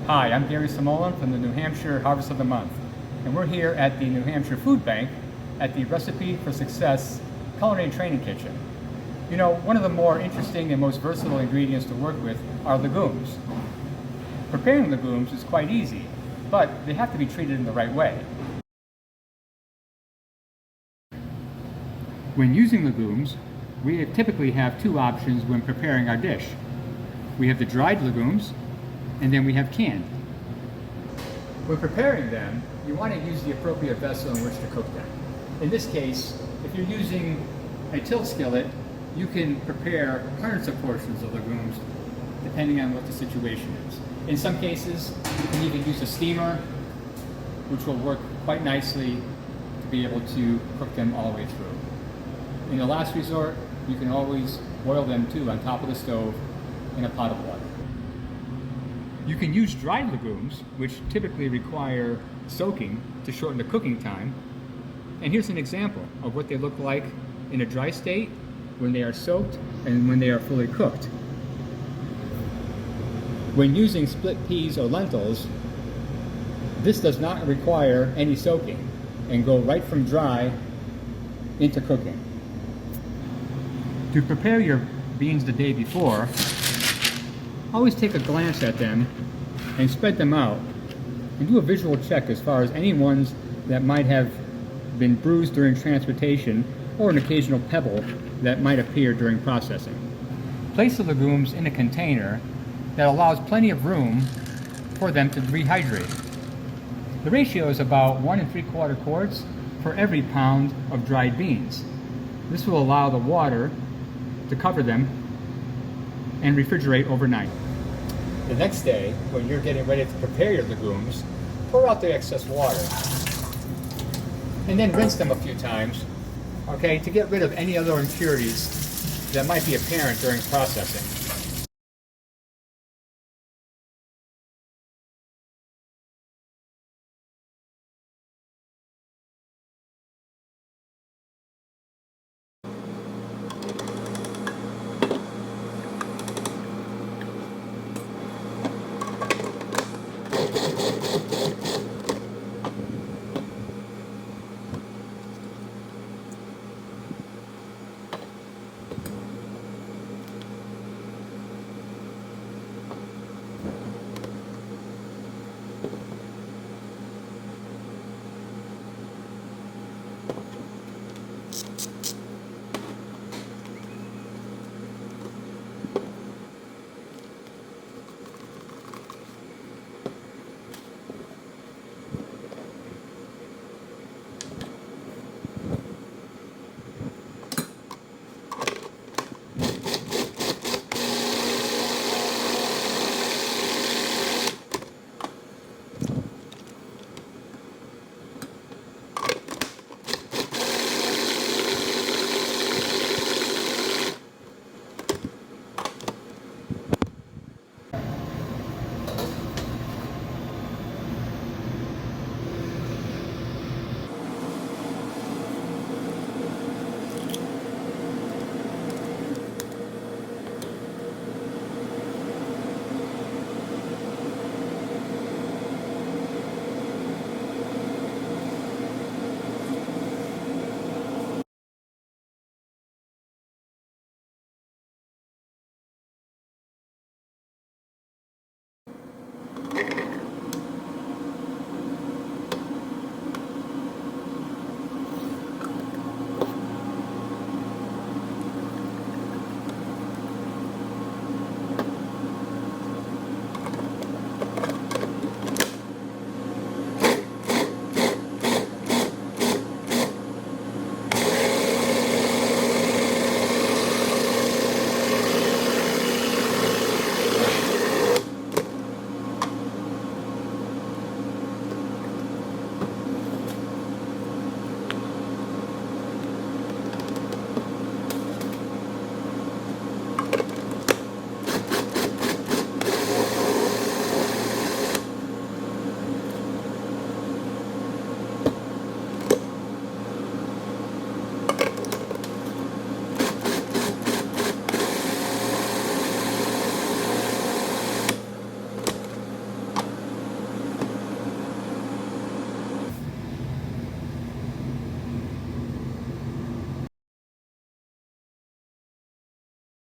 Hi, I'm Gary Symolon from the New Hampshire Harvest of the Month, and we're here at the New Hampshire Food Bank at the Recipe for Success Culinary Training Kitchen. You know, one of the more interesting and most versatile ingredients to work with are legumes. Preparing legumes is quite easy, but they have to be treated in the right way. When using legumes, we typically have two options when preparing our dish. We have the dried legumes, and then we have canned. When preparing them, you want to use the appropriate vessel in which to cook them. In this case, if you're using a tilt skillet, you can prepare hundreds of portions of legumes depending on what the situation is. In some cases, you can even use a steamer, which will work quite nicely to be able to cook them all the way through. In the last resort, you can always boil them too on top of the stove in a pot of water. You can use dried legumes, which typically require soaking to shorten the cooking time. And here's an example of what they look like in a dry state, when they are soaked, and when they are fully cooked. When using split peas or lentils, this does not require any soaking and go right from dry into cooking. To prepare your beans the day before, always take a glance at them and spread them out and do a visual check as far as any ones that might have been bruised during transportation or an occasional pebble that might appear during processing. Place the legumes in a container that allows plenty of room for them to rehydrate. The ratio is about 1 3/4 quarts for every pound of dried beans. This will allow the water to cover them and refrigerate overnight. The next day, when you're getting ready to prepare your legumes, pour out the excess water and then rinse them a few times, okay, to get rid of any other impurities that might be apparent during processing.